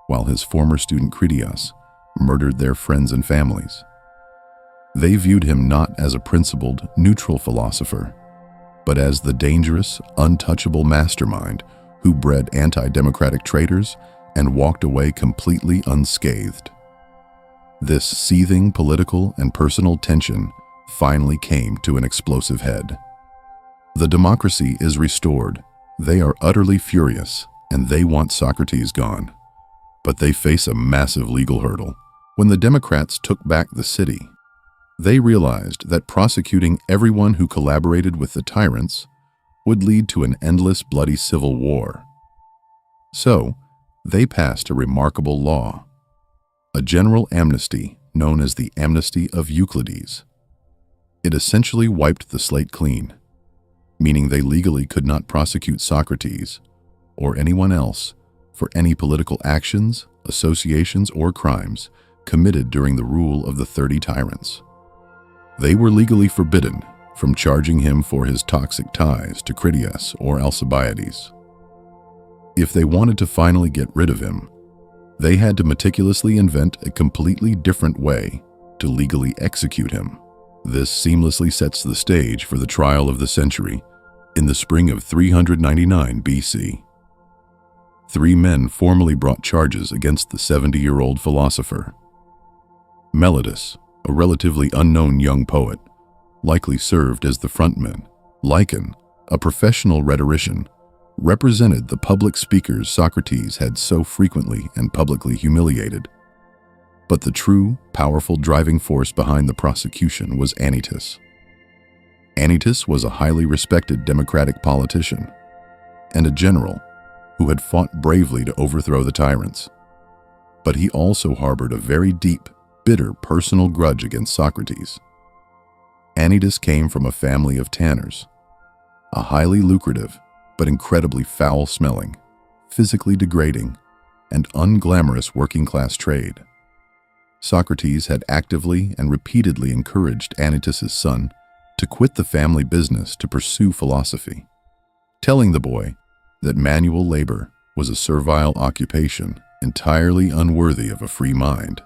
while his former student Critias murdered their friends and families. They viewed him not as a principled, neutral philosopher, but as the dangerous, untouchable mastermind who bred anti-democratic traitors and walked away completely unscathed. This seething political and personal tension finally came to an explosive head. The democracy is restored. They are utterly furious, and they want Socrates gone. But they face a massive legal hurdle. When the Democrats took back the city, they realized that prosecuting everyone who collaborated with the tyrants would lead to an endless bloody civil war. So, they passed a remarkable law, a general amnesty known as the Amnesty of Euclides. It essentially wiped the slate clean, meaning they legally could not prosecute Socrates or anyone else for any political actions, associations, or crimes committed during the rule of the 30 tyrants. They were legally forbidden from charging him for his toxic ties to Critias or Alcibiades. If they wanted to finally get rid of him, they had to meticulously invent a completely different way to legally execute him. This seamlessly sets the stage for the trial of the century in the spring of 399 BC. 3 men formally brought charges against the 70-year-old philosopher. Melodus, a relatively unknown young poet, likely served as the frontman. Lycon, a professional rhetorician, represented the public speakers Socrates had so frequently and publicly humiliated. But the true, powerful driving force behind the prosecution was Anytus. Anytus was a highly respected democratic politician and a general who had fought bravely to overthrow the tyrants. But he also harbored a very deep, bitter personal grudge against Socrates. Anytus came from a family of tanners, a highly lucrative but incredibly foul-smelling physically degrading, and unglamorous working-class trade. Socrates had actively and repeatedly encouraged Anytus's son to quit the family business to pursue philosophy, telling the boy that manual labor was a servile occupation entirely unworthy of a free mind.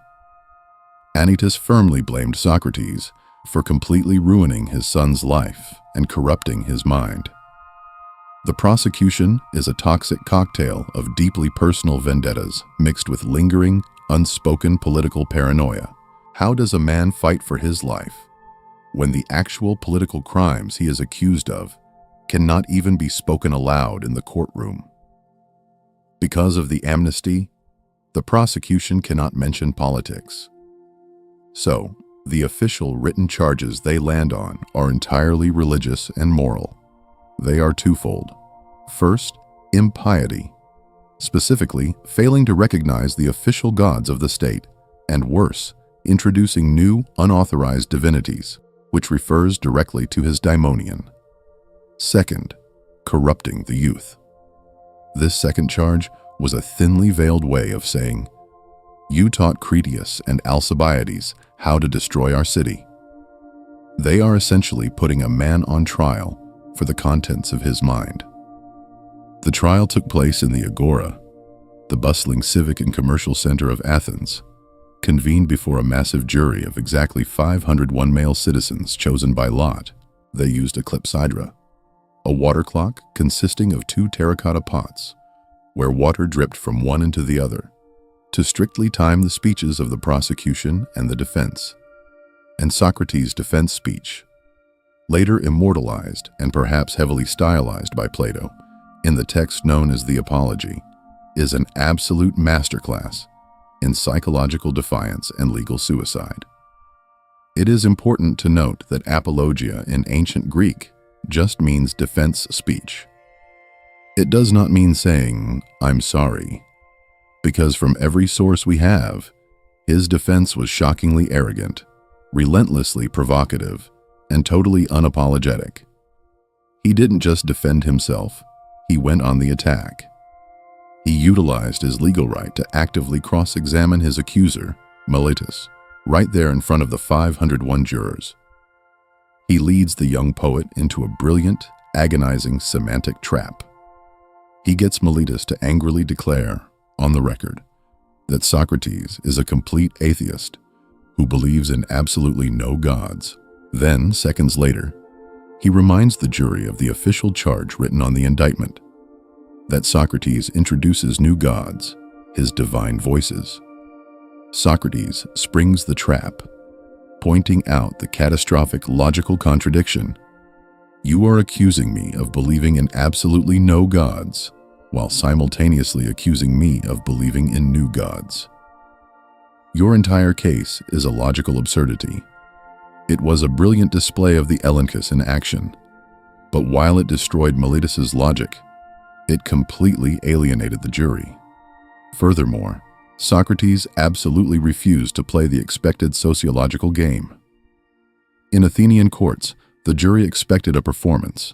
Anytus firmly blamed Socrates for completely ruining his son's life and corrupting his mind. The prosecution is a toxic cocktail of deeply personal vendettas mixed with lingering, unspoken political paranoia. How does a man fight for his life when the actual political crimes he is accused of cannot even be spoken aloud in the courtroom? Because of the amnesty, the prosecution cannot mention politics. So, the official written charges they land on are entirely religious and moral. They are twofold. First, impiety, specifically failing to recognize the official gods of the state, and worse, introducing new, unauthorized divinities, which refers directly to his daimonion. Second, corrupting the youth. This second charge was a thinly veiled way of saying, "You taught Critias and Alcibiades how to destroy our city." They are essentially putting a man on trial for the contents of his mind. The trial took place in the Agora, the bustling civic and commercial center of Athens, convened before a massive jury of exactly 501 male citizens chosen by lot. They used a clepsydra, a water clock consisting of 2 terracotta pots, where water dripped from one into the other, to strictly time the speeches of the prosecution and the defense. And Socrates' defense speech, later immortalized and perhaps heavily stylized by Plato in the text known as the Apology, is an absolute masterclass in psychological defiance and legal suicide. It is important to note that apologia in ancient Greek just means defense speech. It does not mean saying, "I'm sorry," because from every source we have, his defense was shockingly arrogant, relentlessly provocative, and totally unapologetic. He didn't just defend himself, he went on the attack. He utilized his legal right to actively cross-examine his accuser, Miletus, right there in front of the 501 jurors. He leads the young poet into a brilliant, agonizing semantic trap. He gets Miletus to angrily declare, on the record, that Socrates is a complete atheist who believes in absolutely no gods. Then, seconds later, he reminds the jury of the official charge written on the indictment, that Socrates introduces new gods, his divine voices. Socrates springs the trap, pointing out the catastrophic logical contradiction. You are accusing me of believing in absolutely no gods, while simultaneously accusing me of believing in new gods. Your entire case is a logical absurdity. It was a brilliant display of the elenchus in action, but while it destroyed Miletus's logic, it completely alienated the jury. Furthermore, Socrates absolutely refused to play the expected sociological game. In Athenian courts, the jury expected a performance.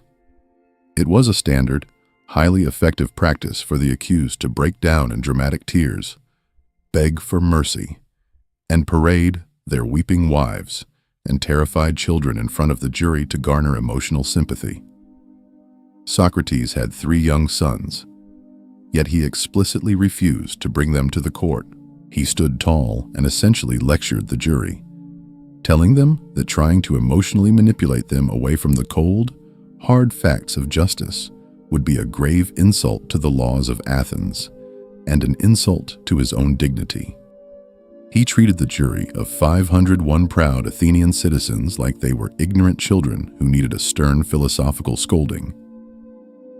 It was a standard, highly effective practice for the accused to break down in dramatic tears, beg for mercy, and parade their weeping wives and terrified children in front of the jury to garner emotional sympathy. Socrates had 3 young sons, yet he explicitly refused to bring them to the court. He stood tall and essentially lectured the jury, telling them that trying to emotionally manipulate them away from the cold, hard facts of justice would be a grave insult to the laws of Athens and an insult to his own dignity. He treated the jury of 501 proud Athenian citizens like they were ignorant children who needed a stern philosophical scolding.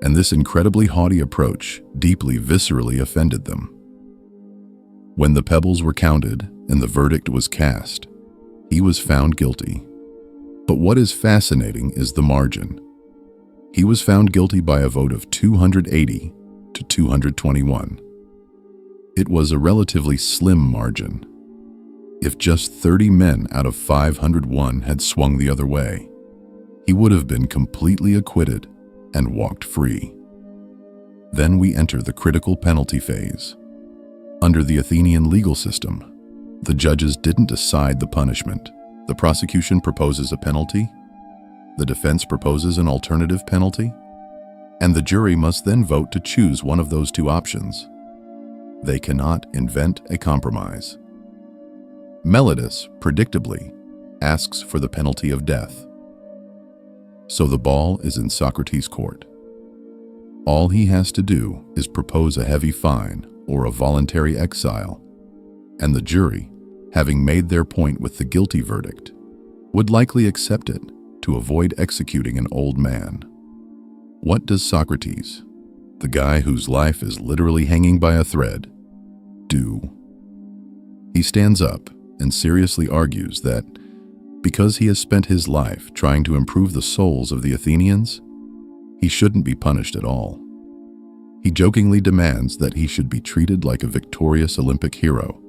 And this incredibly haughty approach deeply viscerally offended them. When the pebbles were counted and the verdict was cast, he was found guilty. But what is fascinating is the margin. He was found guilty by a vote of 280 to 221. It was a relatively slim margin. If just 30 men out of 501 had swung the other way, he would have been completely acquitted and walked free. Then we enter the critical penalty phase. Under the Athenian legal system, the judges didn't decide the punishment. The prosecution proposes a penalty, the defense proposes an alternative penalty, and the jury must then vote to choose one of those two options. They cannot invent a compromise. Meletus, predictably, asks for the penalty of death. So the ball is in Socrates' court. All he has to do is propose a heavy fine or a voluntary exile, and the jury, having made their point with the guilty verdict, would likely accept it to avoid executing an old man. What does Socrates, the guy whose life is literally hanging by a thread, do? He stands up and seriously argues that because he has spent his life trying to improve the souls of the Athenians, he shouldn't be punished at all. He jokingly demands that he should be treated like a victorious Olympic hero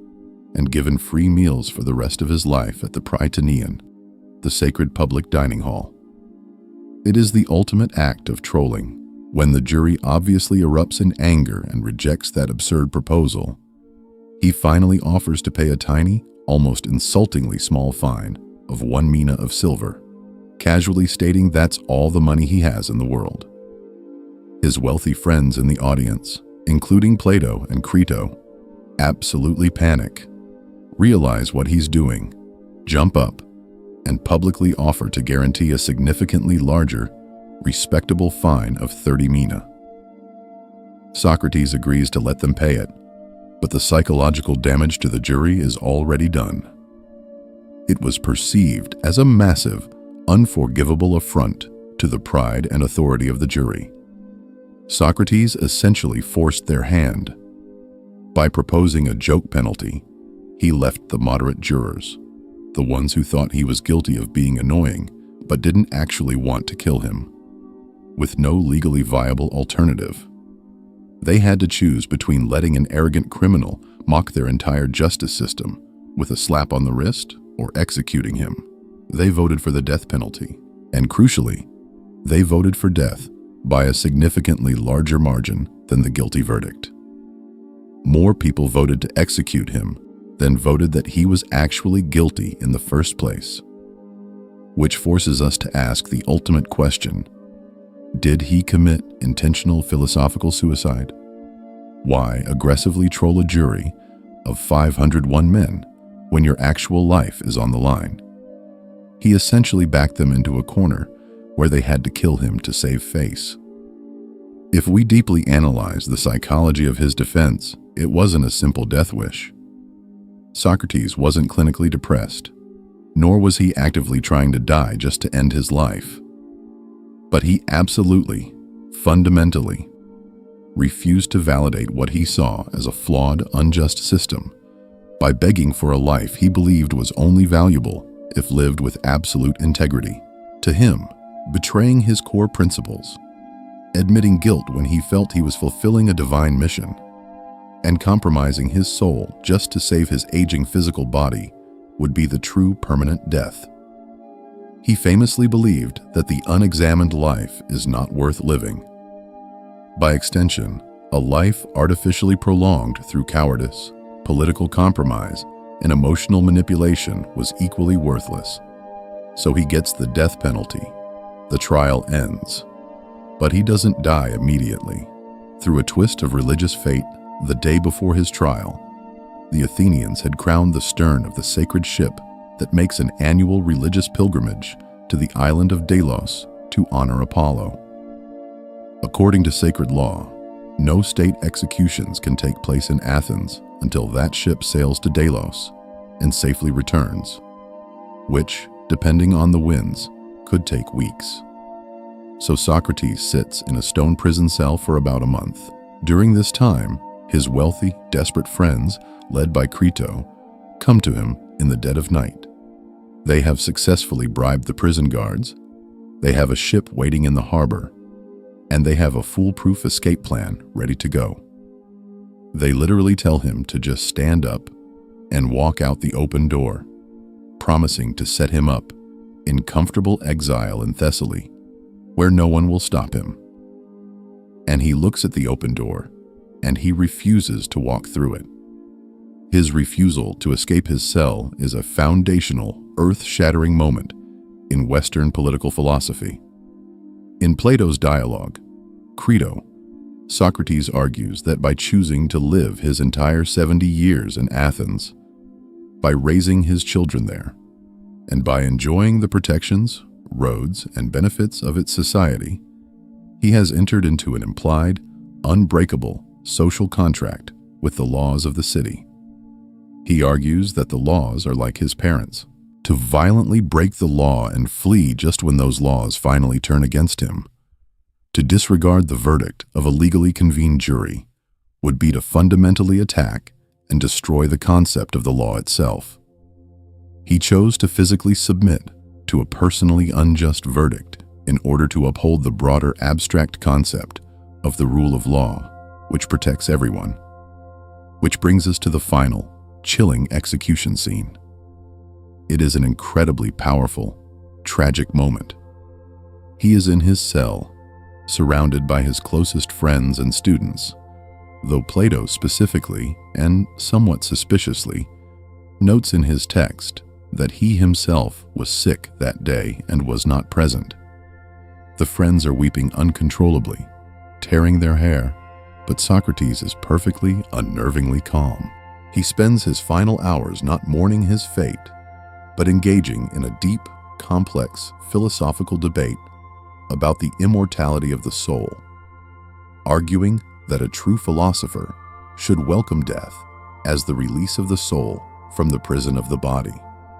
and given free meals for the rest of his life at the Prytaneum, the sacred public dining hall. It is the ultimate act of trolling. When the jury obviously erupts in anger and rejects that absurd proposal, he finally offers to pay a tiny, almost insultingly small fine of 1 mina of silver, casually stating that's all the money he has in the world. His wealthy friends in the audience, including Plato and Crito, absolutely panic, realize what he's doing, jump up, and publicly offer to guarantee a significantly larger, respectable fine of 30 mina. Socrates agrees to let them pay it, but the psychological damage to the jury is already done. It was perceived as a massive, unforgivable affront to the pride and authority of the jury. Socrates essentially forced their hand. By proposing a joke penalty, he left the moderate jurors, the ones who thought he was guilty of being annoying but didn't actually want to kill him, with no legally viable alternative. They had to choose between letting an arrogant criminal mock their entire justice system with a slap on the wrist or executing him. They voted for the death penalty, and crucially, they voted for death by a significantly larger margin than the guilty verdict. More people voted to execute him than voted that he was actually guilty in the first place, which forces us to ask the ultimate question: did he commit intentional philosophical suicide? Why aggressively troll a jury of 501 men when your actual life is on the line? He essentially backed them into a corner where they had to kill him to save face. If we deeply analyze the psychology of his defense, it wasn't a simple death wish. Socrates wasn't clinically depressed, nor was he actively trying to die just to end his life. But he absolutely, fundamentally, refused to validate what he saw as a flawed, unjust system by begging for a life he believed was only valuable if lived with absolute integrity. To him, betraying his core principles, admitting guilt when he felt he was fulfilling a divine mission, and compromising his soul just to save his aging physical body would be the true permanent death. He famously believed that the unexamined life is not worth living. By extension, a life artificially prolonged through cowardice, political compromise, and emotional manipulation was equally worthless. So he gets the death penalty. The trial ends. But he doesn't die immediately. Through a twist of religious fate, the day before his trial, the Athenians had crowned the stern of the sacred ship that makes an annual religious pilgrimage to the island of Delos to honor Apollo. According to sacred law, no state executions can take place in Athens until that ship sails to Delos and safely returns, which, depending on the winds, could take weeks. So Socrates sits in a stone prison cell for about a month. During this time, his wealthy, desperate friends, led by Crito, come to him in the dead of night. They have successfully bribed the prison guards, they have a ship waiting in the harbor, and they have a foolproof escape plan ready to go. They literally tell him to just stand up and walk out the open door, promising to set him up in comfortable exile in Thessaly, where no one will stop him. and he looks at the open door, and he refuses to walk through it. His refusal to escape his cell is a foundational, earth-shattering moment in Western political philosophy. In Plato's dialogue, Crito, Socrates argues that by choosing to live his entire 70 years in Athens, by raising his children there, and by enjoying the protections, roads, and benefits of its society, he has entered into an implied, unbreakable social contract with the laws of the city. He argues that the laws are like his parents. To violently break the law and flee just when those laws finally turn against him, to disregard the verdict of a legally convened jury, would be to fundamentally attack and destroy the concept of the law itself. He chose to physically submit to a personally unjust verdict in order to uphold the broader abstract concept of the rule of law, which protects everyone. Which brings us to the final, chilling execution scene. It is an incredibly powerful, tragic moment. He is in his cell, surrounded by his closest friends and students, though Plato specifically, and somewhat suspiciously, notes in his text that he himself was sick that day and was not present. The friends are weeping uncontrollably, tearing their hair, but Socrates is perfectly, unnervingly calm. He spends his final hours not mourning his fate, but engaging in a deep, complex, philosophical debate about the immortality of the soul, arguing that a true philosopher should welcome death as the release of the soul from the prison of the body.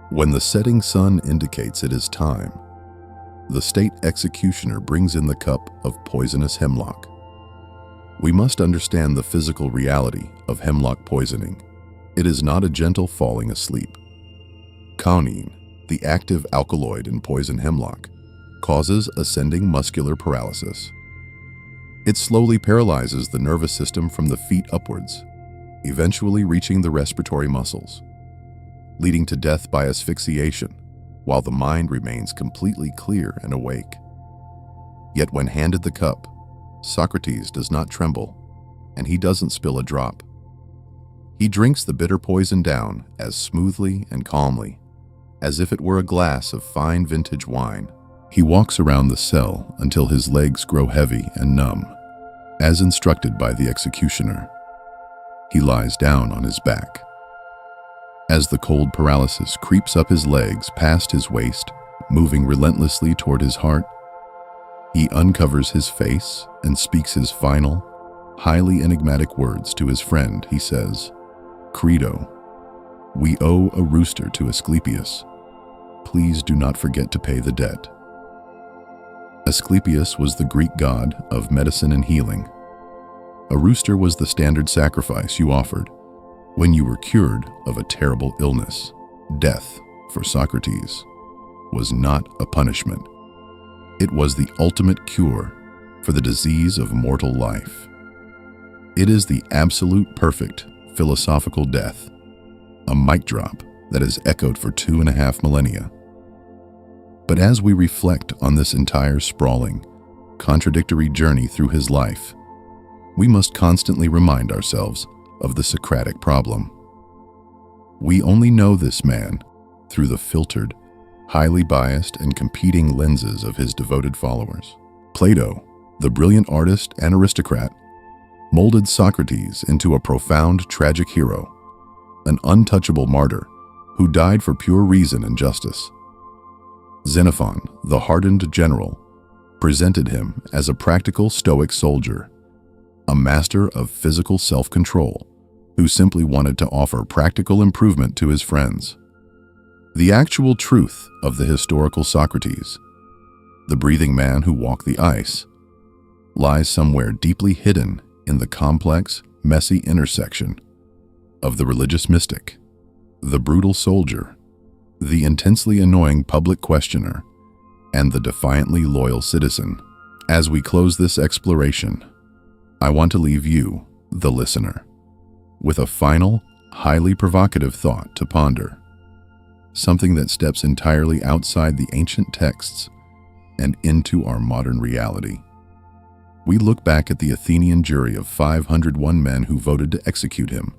When the setting sun indicates it is time, the state executioner brings in the cup of poisonous hemlock. We must understand the physical reality of hemlock poisoning. It is not a gentle falling asleep. Caunin, the active alkaloid in poison hemlock, causes ascending muscular paralysis. It slowly paralyzes the nervous system from the feet upwards, eventually reaching the respiratory muscles, leading to death by asphyxiation, while the mind remains completely clear and awake. Yet when handed the cup, Socrates does not tremble, and he doesn't spill a drop. He drinks the bitter poison down as smoothly and calmly as if it were a glass of fine vintage wine. He walks around the cell until his legs grow heavy and numb, as instructed by the executioner. He lies down on his back. As the cold paralysis creeps up his legs past his waist, moving relentlessly toward his heart, he uncovers his face and speaks his final, highly enigmatic words to his friend. He says, "Crito, we owe a rooster to Asclepius. Please do not forget to pay the debt." Asclepius was the Greek god of medicine and healing. A rooster was the standard sacrifice you offered when you were cured of a terrible illness. Death, for Socrates, was not a punishment. It was the ultimate cure for the disease of mortal life. It is the absolute perfect philosophical death, a mic drop that has echoed for 2.5 millennia. But as we reflect on this entire sprawling, contradictory journey through his life, we must constantly remind ourselves of the Socratic problem. We only know this man through the filtered, highly biased and competing lenses of his devoted followers. Plato, the brilliant artist and aristocrat, molded Socrates into a profound tragic hero, an untouchable martyr who died for pure reason and justice. Xenophon, the hardened general, presented him as a practical Stoic soldier, a master of physical self-control who simply wanted to offer practical improvement to his friends. The actual truth of the historical Socrates, the breathing man who walked the ice, lies somewhere deeply hidden in the complex, messy intersection of the religious mystic, the brutal soldier, the intensely annoying public questioner, and the defiantly loyal citizen. As we close this exploration, I want to leave you, the listener, with a final, highly provocative thought to ponder, something that steps entirely outside the ancient texts and into our modern reality. We look back at the Athenian jury of 501 men who voted to execute him,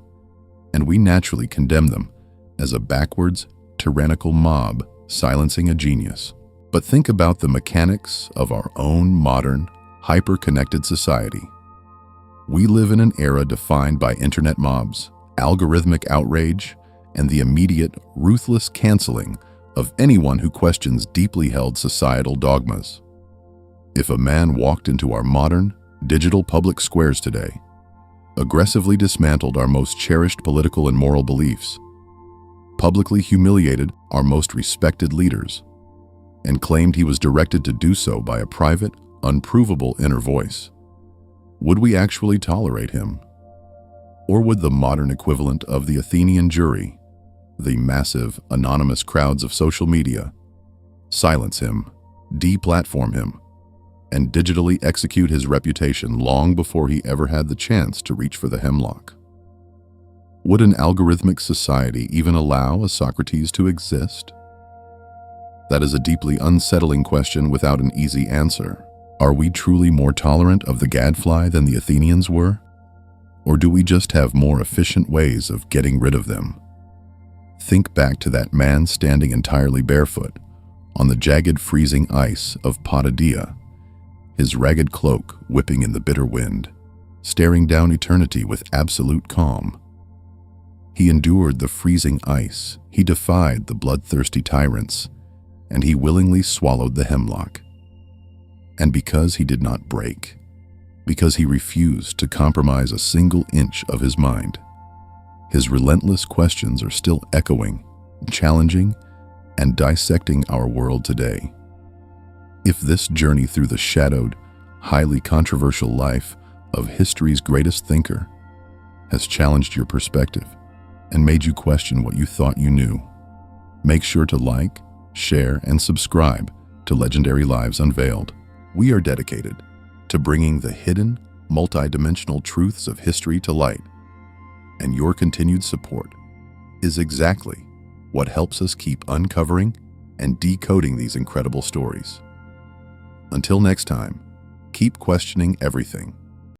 and we naturally condemn them as a backwards, tyrannical mob silencing a genius. But think about the mechanics of our own modern, hyper-connected society. We live in an era defined by internet mobs, algorithmic outrage, and the immediate, ruthless canceling of anyone who questions deeply held societal dogmas. If a man walked into our modern, digital public squares today, aggressively dismantled our most cherished political and moral beliefs, publicly humiliated our most respected leaders, and claimed he was directed to do so by a private, unprovable inner voice, would we actually tolerate him? Or would the modern equivalent of the Athenian jury, the massive, anonymous crowds of social media, silence him, deplatform him, and digitally execute his reputation long before he ever had the chance to reach for the hemlock? Would an algorithmic society even allow a Socrates to exist? That is a deeply unsettling question without an easy answer. Are we truly more tolerant of the gadfly than the Athenians were? Or do we just have more efficient ways of getting rid of them? Think back to that man standing entirely barefoot on the jagged freezing ice of Potidaea, his ragged cloak whipping in the bitter wind, staring down eternity with absolute calm. He endured the freezing ice, he defied the bloodthirsty tyrants, and he willingly swallowed the hemlock. And because he did not break, because he refused to compromise a single inch of his mind, his relentless questions are still echoing, challenging, and dissecting our world today. If this journey through the shadowed, highly controversial life of history's greatest thinker has challenged your perspective and made you question what you thought you knew, make sure to like, share, and subscribe to Legendary Lives Unveiled. We are dedicated to bringing the hidden, multidimensional truths of history to light, and your continued support is exactly what helps us keep uncovering and decoding these incredible stories. Until next time, keep questioning everything